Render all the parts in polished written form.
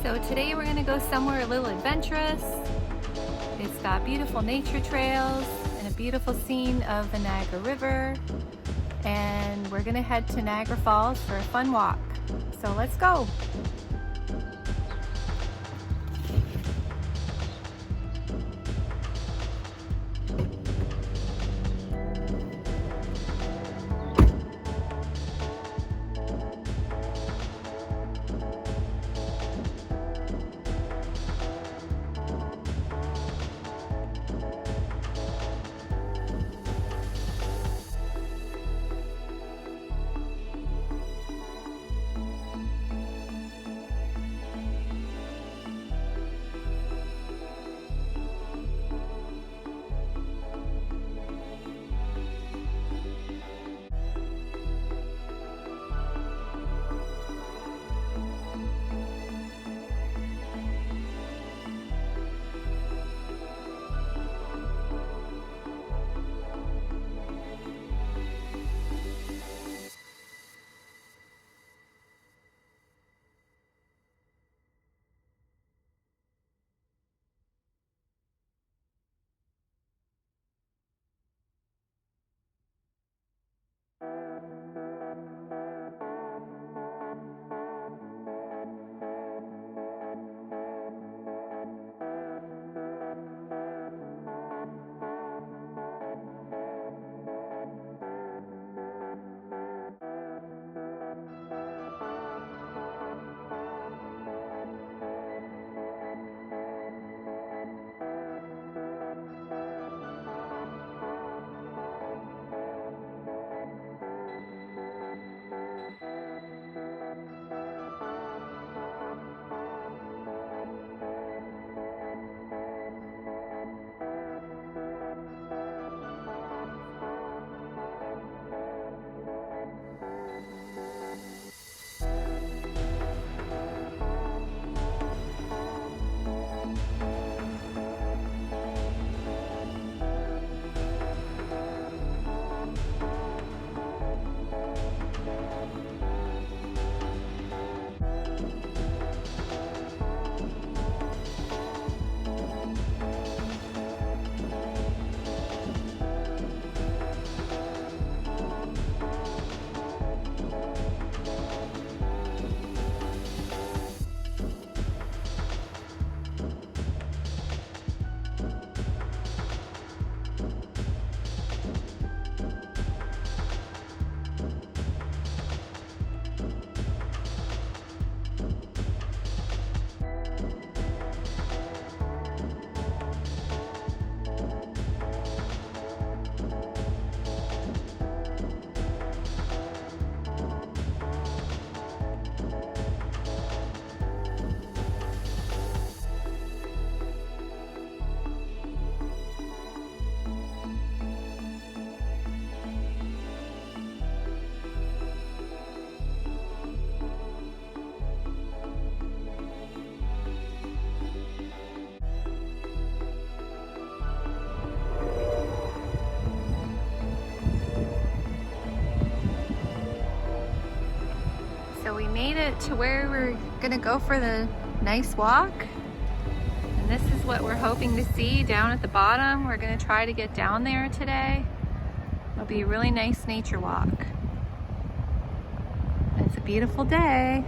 So today we're gonna go somewhere a little adventurous. It's got beautiful nature trails and a beautiful scene of the Niagara River. And we're gonna head to Niagara Falls for a fun walk. So let's go. So we made it to where we're gonna go for the nice walk. And this is what we're hoping to see down at the bottom. We're gonna try to get down there today. It'll be a really nice nature walk. It's a beautiful day.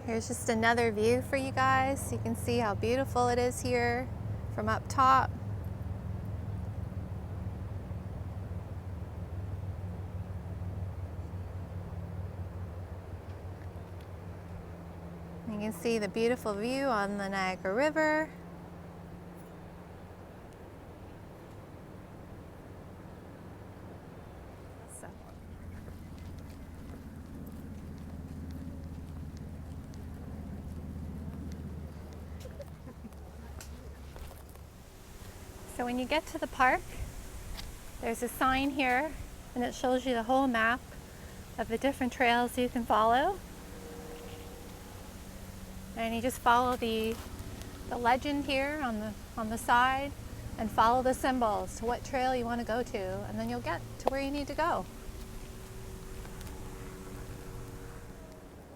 Here's just another view for you guys. So you can see how beautiful it is here from up top. You can see the beautiful view on the Niagara River. So when you get to the park, there's a sign here and it shows you the whole map of the different trails you can follow. And you just follow the legend here on the side and follow the symbols to what trail you want to go to, and then you'll get to where you need to go.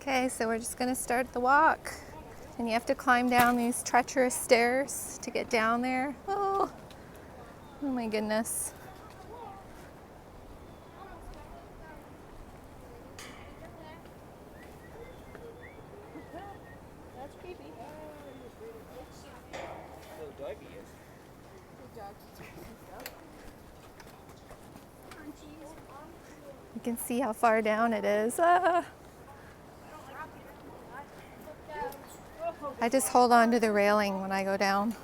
Okay, so we're just going to start the walk, and you have to climb down these treacherous stairs to get down there. Oh my goodness. That's creepy. You can see how far down it is. I just hold on to the railing when I go down.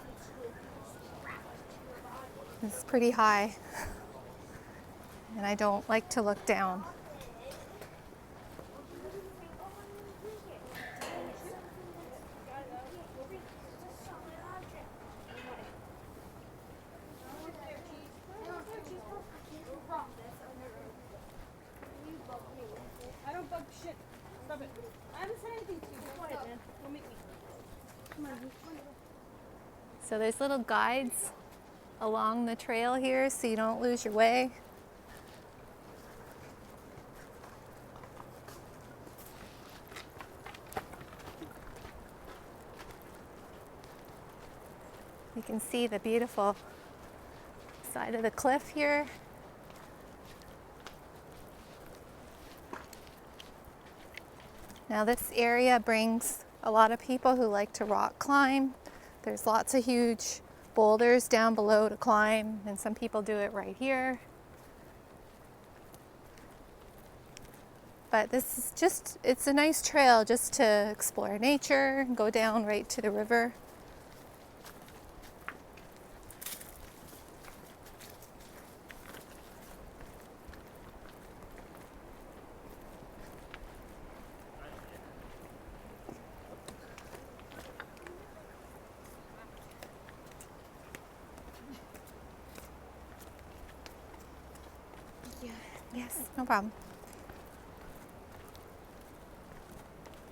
It's pretty high, and I don't like to look down. I don't bug shit. Stop it. I haven't said anything to you. Go ahead, man. Don't make me. Come on. So there's little guides along the trail here so you don't lose your way. You can see the beautiful side of the cliff here. Now this area brings a lot of people who like to rock climb. There's lots of huge boulders down below to climb, and some people do it right here. But this is just, it's a nice trail just to explore nature and go down right to the river. Yes, no problem.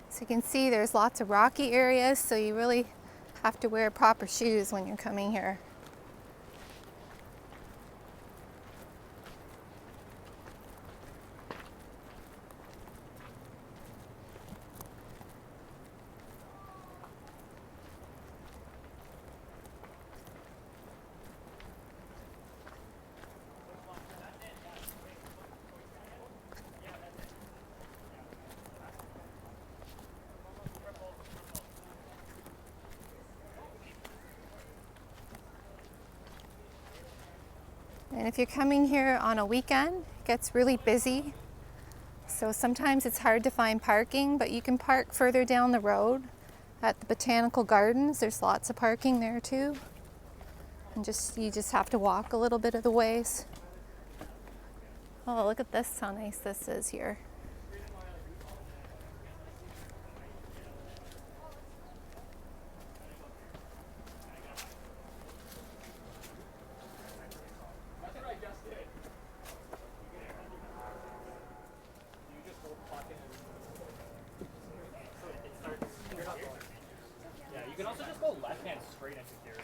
So you can see there's lots of rocky areas, so you really have to wear proper shoes when you're coming here. And if you're coming here on a weekend, it gets really busy. So sometimes it's hard to find parking, but you can park further down the road at the Botanical Gardens. There's lots of parking there too. And you just have to walk a little bit of the ways. Oh, look at this, how nice this is here. You can also just go left hand straight into here.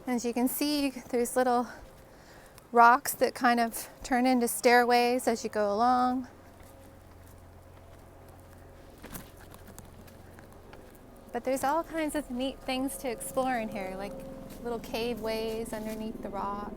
As you can see, there's little rocks that kind of turn into stairways as you go along. But there's all kinds of neat things to explore in here, like little cave ways underneath the rock.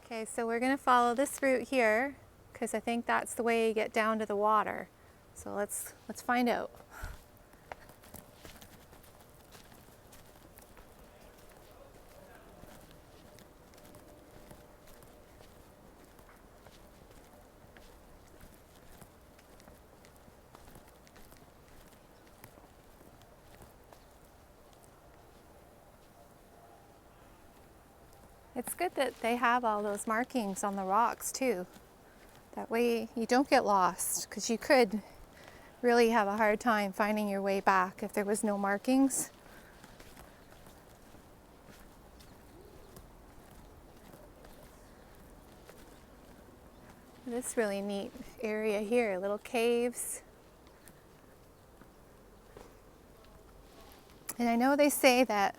Okay, so we're going to follow this route here because I think that's the way you get down to the water. So let's find out. It's good that they have all those markings on the rocks too. That way you don't get lost, because you could really have a hard time finding your way back if there was no markings. This really neat area here, little caves. And I know they say that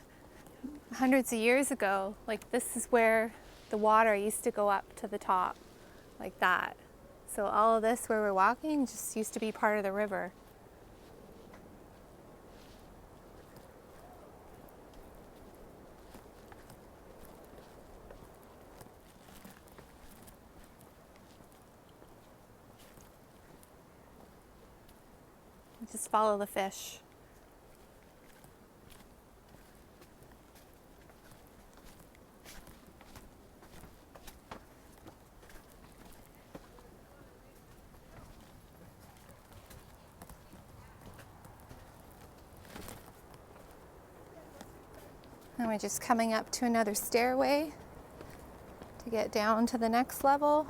hundreds of years ago, like this is where the water used to go up to the top, like that. So all of this where we're walking just used to be part of the river. Just follow the fish. And we're just coming up to another stairway to get down to the next level.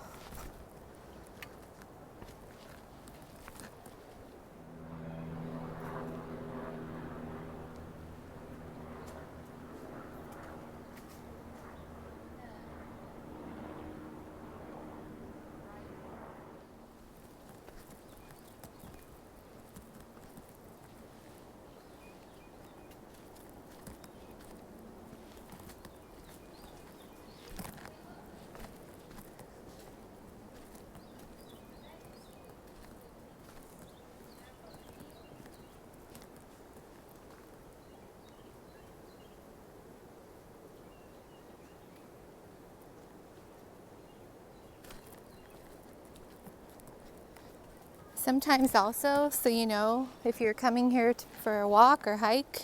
Sometimes also, so you know, if you're coming here for a walk or hike,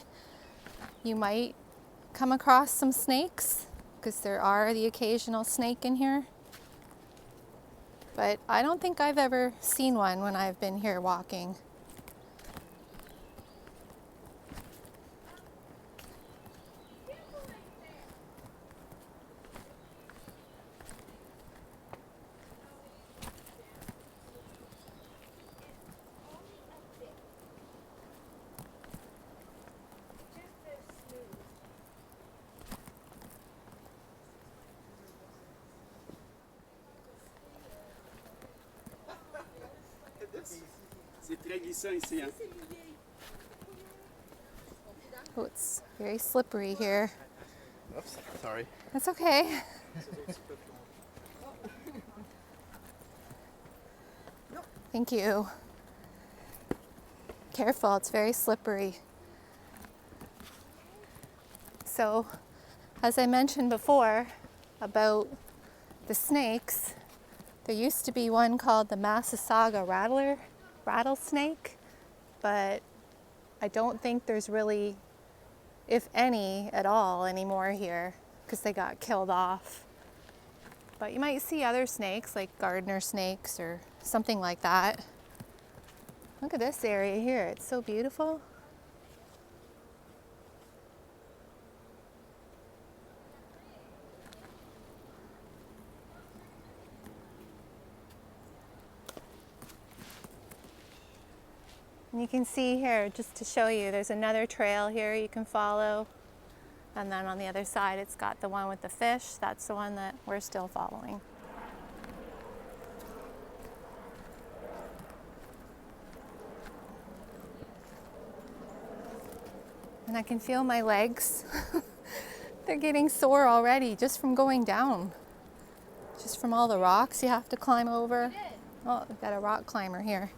you might come across some snakes, because there are the occasional snake in here. But I don't think I've ever seen one when I've been here walking. C'est très glissant ici. Hein? Oh, it's very slippery here. Oops, sorry. That's okay. Thank you. Careful, it's very slippery. So, as I mentioned before about the snakes, there used to be one called the Massasauga rattlesnake, but I don't think there's really, if any at all, anymore here, because they got killed off. But you might see other snakes, like gardener snakes or something like that. Look at this area here, it's so beautiful. And you can see here, just to show you, there's another trail here you can follow. And then on the other side, it's got the one with the fish. That's the one that we're still following. And I can feel my legs. They're getting sore already just from going down. Just from all the rocks you have to climb over. Oh, we've got a rock climber here.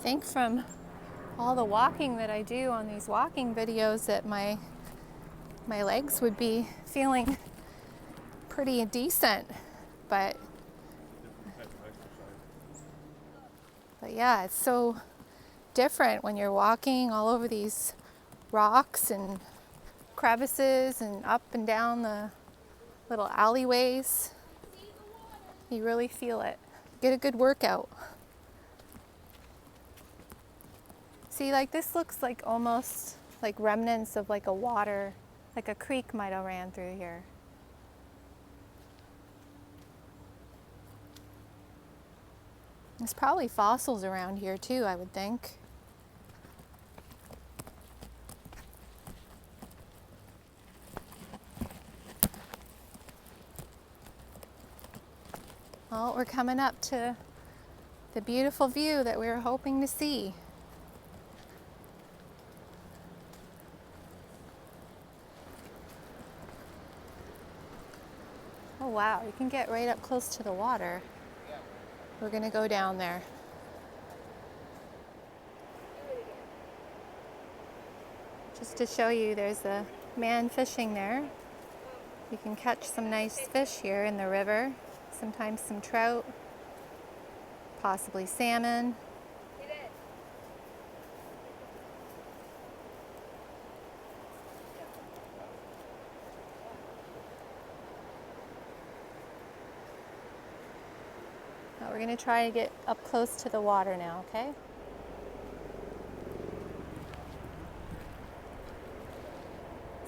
think from all the walking that I do on these walking videos that my legs would be feeling pretty decent, but yeah, it's so different when you're walking all over these rocks and crevices and up and down the little alleyways. You really feel it. Get a good workout. See, like this looks like almost like remnants of like a water, like a creek might have ran through here. There's probably fossils around here too, I would think. Well, we're coming up to the beautiful view that we were hoping to see. Oh wow, you can get right up close to the water. We're gonna go down there. Just to show you, there's a man fishing there. You can catch some nice fish here in the river. Sometimes some trout, possibly salmon. Now we're going to try to get up close to the water now, okay?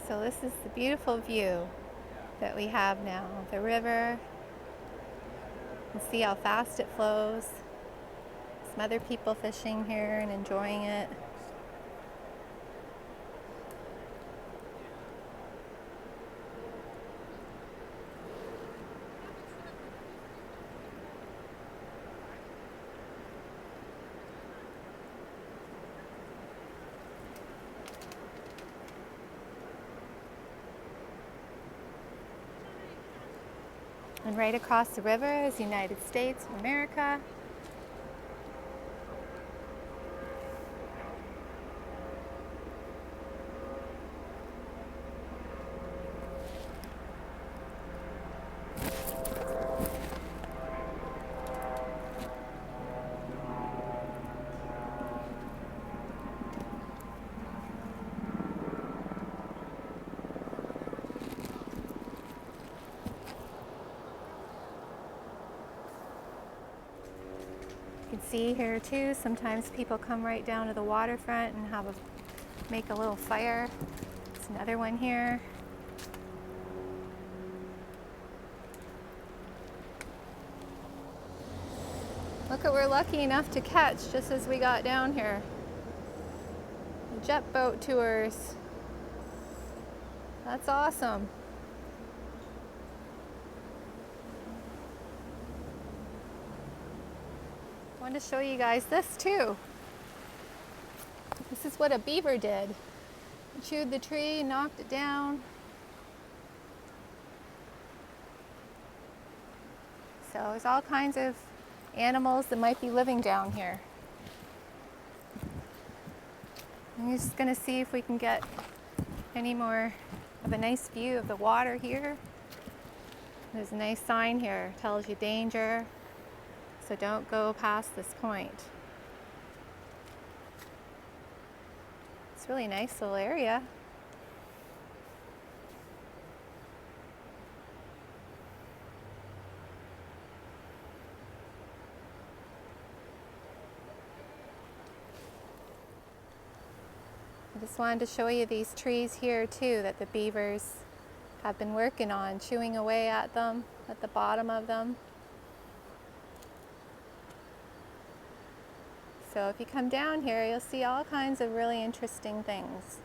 So this is the beautiful view that we have now. The river. You can see how fast it flows. Some other people fishing here and enjoying it. And right across the river is the United States of America. You can see here too, sometimes people come right down to the waterfront and make a little fire. There's another one here. Look what we're lucky enough to catch just as we got down here. The jet boat tours. That's awesome. I want to show you guys this too. This is what a beaver did. He chewed the tree, knocked it down. So there's all kinds of animals that might be living down here. I'm just going to see if we can get any more of a nice view of the water here. There's a nice sign here, tells you danger. So don't go past this point. It's a really nice little area. I just wanted to show you these trees here too that the beavers have been working on, chewing away at them, at the bottom of them. So if you come down here, you'll see all kinds of really interesting things.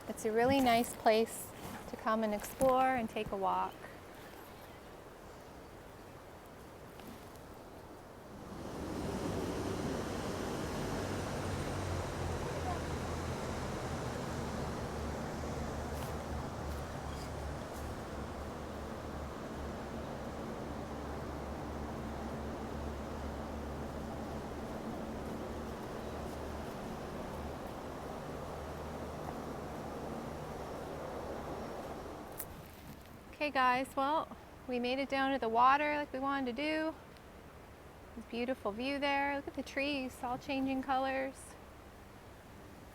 It's a really nice place to come and explore and take a walk. Okay guys, well, we made it down to the water like we wanted to do. This beautiful view there. Look at the trees all changing colors.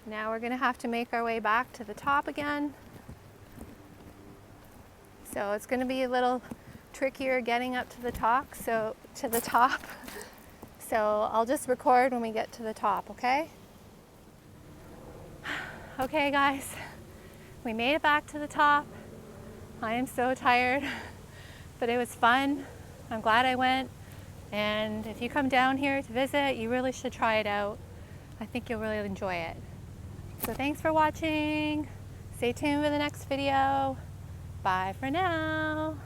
Now we're gonna have to make our way back to the top again. So it's gonna be a little trickier getting up to the top. So I'll just record when we get to the top, okay? Okay guys, we made it back to the top. I am so tired, but it was fun. I'm glad I went. And if you come down here to visit, you really should try it out. I think you'll really enjoy it. So thanks for watching. Stay tuned for the next video. Bye for now.